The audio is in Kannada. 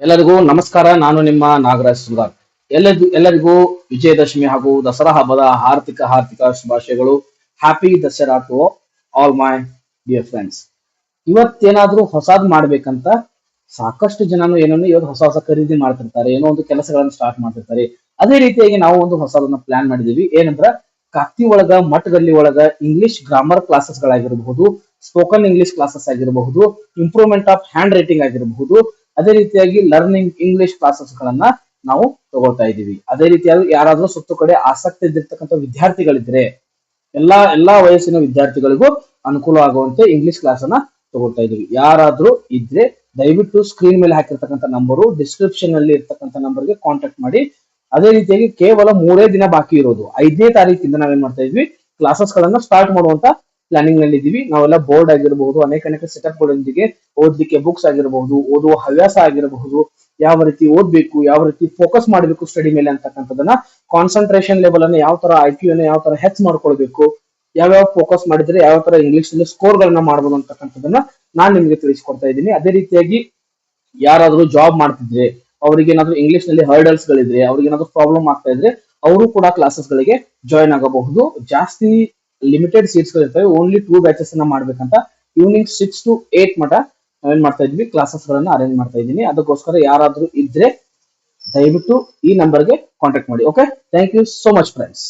ಎಲ್ಲರಿಗೂ ನಮಸ್ಕಾರ. ನಾನು ನಿಮ್ಮ ನಾಗರಾಜ್ ಸುಂದರ್. ಎಲ್ಲರಿಗೂ ವಿಜಯದಶಮಿ ಹಾಗೂ ದಸರಾ ಹಬ್ಬದ ಹಾರ್ದಿಕ ಶುಭಾಶಯಗಳು. Happy Dasara to all my dear friends. ಇವತ್ತೇನಾದ್ರೂ ಹೊಸದ್ ಮಾಡ್ಬೇಕಂತ ಸಾಕಷ್ಟು ಜನನು ಏನನ್ನು ಇವತ್ತು ಹೊಸ ಹೊಸ ಖರೀದಿ ಮಾಡ್ತಿರ್ತಾರೆ, ಏನೋ ಒಂದು ಕೆಲಸಗಳನ್ನು ಸ್ಟಾರ್ಟ್ ಮಾಡ್ತಿರ್ತಾರೆ. ಅದೇ ರೀತಿಯಾಗಿ ನಾವು ಒಂದು ಹೊಸದನ್ನ ಪ್ಲಾನ್ ಮಾಡಿದೀವಿ. ಏನಂದ್ರ ಕಾಕ್ತಿ ಒಳಗ ಮಠದಲ್ಲಿ ಒಳಗ ಇಂಗ್ಲಿಷ್ ಗ್ರಾಮರ್ ಕ್ಲಾಸಸ್ ಗಳಾಗಿರಬಹುದು, ಸ್ಪೋಕನ್ ಇಂಗ್ಲಿಷ್ ಕ್ಲಾಸಸ್ ಆಗಿರಬಹುದು, ಇಂಪ್ರೂವ್ಮೆಂಟ್ ಆಫ್ ಹ್ಯಾಂಡ್ ರೈಟಿಂಗ್ ಆಗಿರಬಹುದು, ಅದೇ ರೀತಿಯಾಗಿ ಲರ್ನಿಂಗ್ ಇಂಗ್ಲಿಷ್ ಕ್ಲಾಸಸ್ ಗಳನ್ನ ನಾವು ತಗೊಳ್ತಾ ಇದ್ದೀವಿ. ಅದೇ ರೀತಿಯಾಗಿ ಯಾರಾದ್ರೂ ಸುತ್ತ ಕಡೆ ಆಸಕ್ತಿ ಇದ್ದಿರ್ತಕ್ಕಂಥ ವಿದ್ಯಾರ್ಥಿಗಳಿದ್ರೆ ಎಲ್ಲಾ ವಯಸ್ಸಿನ ವಿದ್ಯಾರ್ಥಿಗಳಿಗೂ ಅನುಕೂಲ ಆಗುವಂತೆ ಇಂಗ್ಲಿಷ್ ಕ್ಲಾಸ್ ಅನ್ನ ತಗೊಳ್ತಾ ಇದೀವಿ. ಯಾರಾದ್ರೂ ಇದ್ರೆ ದಯವಿಟ್ಟು ಸ್ಕ್ರೀನ್ ಮೇಲೆ ಹಾಕಿರ್ತಕ್ಕಂಥ ನಂಬರು, ಡಿಸ್ಕ್ರಿಪ್ಷನ್ ಅಲ್ಲಿ ಇರ್ತಕ್ಕಂಥ ನಂಬರ್ಗೆ ಕಾಂಟ್ಯಾಕ್ಟ್ ಮಾಡಿ. ಅದೇ ರೀತಿಯಾಗಿ ಕೇವಲ 3 ದಿನ ಬಾಕಿ ಇರೋದು. 5ನೇ ತಾರೀಕಿಂದ ನಾವೇನ್ ಮಾಡ್ತಾ ಇದ್ವಿ, ಕ್ಲಾಸಸ್ ಗಳನ್ನ ಸ್ಟಾರ್ಟ್ ಮಾಡುವಂತ ಪ್ಲಾನಿಂಗ್ ನಲ್ಲಿ ಇದೀವಿ. ನಾವೆಲ್ಲ ಬೋರ್ಡ್ ಆಗಿರಬಹುದು, ಅನೇಕ ಸೆಟಪ್ ಗಳೊಂದಿಗೆ ಓದ್ಲಿಕ್ಕೆ ಬುಕ್ಸ್ ಆಗಿರಬಹುದು, ಓದುವ ಹವ್ಯಾಸ ಆಗಿರಬಹುದು, ಯಾವ ರೀತಿ ಓದ್ಬೇಕು, ಯಾವ ರೀತಿ ಫೋಕಸ್ ಮಾಡಬೇಕು ಸ್ಟಡಿ ಮೇಲೆ ಅಂತಕ್ಕಂಥದನ್ನ, ಕಾನ್ಸಂಟ್ರೇಷನ್ ಲೆವೆಲ್ ಅನ್ನ ಯಾವ ತರ, IQ ಅನ್ನ ಯಾವ ತರ ಹೆಚ್ಚು ಮಾಡ್ಕೊಳ್ಬೇಕು, ಯಾವ್ಯಾವ ಫೋಕಸ್ ಮಾಡಿದ್ರೆ ಯಾವ ತರ ಇಂಗ್ಲಿಷ್ ನಲ್ಲಿ ಸ್ಕೋರ್ ಗಳನ್ನ ಮಾಡಬಹುದು ಅಂತಕ್ಕಂಥದನ್ನ ನಾನ್ ನಿಮ್ಗೆ ತಿಳಿಸ್ಕೊಡ್ತಾ ಇದ್ದೀನಿ. ಅದೇ ರೀತಿಯಾಗಿ ಯಾರಾದ್ರೂ ಜಾಬ್ ಮಾಡ್ತಿದ್ರೆ, ಅವ್ರಿಗೆ ಏನಾದ್ರು ಇಂಗ್ಲಿಷ್ ನಲ್ಲಿ ಹರ್ಡಲ್ಸ್ ಗಳಿದ್ರೆ, ಅವ್ರಿಗೆ ಏನಾದ್ರು ಪ್ರಾಬ್ಲಮ್ ಆಗ್ತಾ ಇದ್ರೆ, ಅವರು ಕೂಡ ಕ್ಲಾಸಸ್ ಗಳಿಗೆ ಜಾಯ್ನ್ ಆಗಬಹುದು. ಜಾಸ್ತಿ ಲಿಮಿಟೆಡ್ ಸೀಟ್ಸ್ ಗಳಿರ್ತವೆ. ಓನ್ಲಿ 2 ಬ್ಯಾಚಸ್ ಅನ್ನ ಮಾಡ್ಬೇಕಂತ ಈವ್ನಿಂಗ್ 6 to 8 ಮಟ ನಾವೇನ್ ಮಾಡ್ತಾ ಇದ್ವಿ, ಕ್ಲಾಸಸ್ ಗಳನ್ನ ಅರೇಂಜ್ ಮಾಡ್ತಾ ಇದ್ದೀನಿ. ಅದಕ್ಕೋಸ್ಕರ ಯಾರಾದ್ರೂ ಇದ್ರೆ ದಯವಿಟ್ಟು ಈ ನಂಬರ್ಗೆ ಕಾಂಟ್ಯಾಕ್ಟ್ ಮಾಡಿ. Okay, thank you so much friends.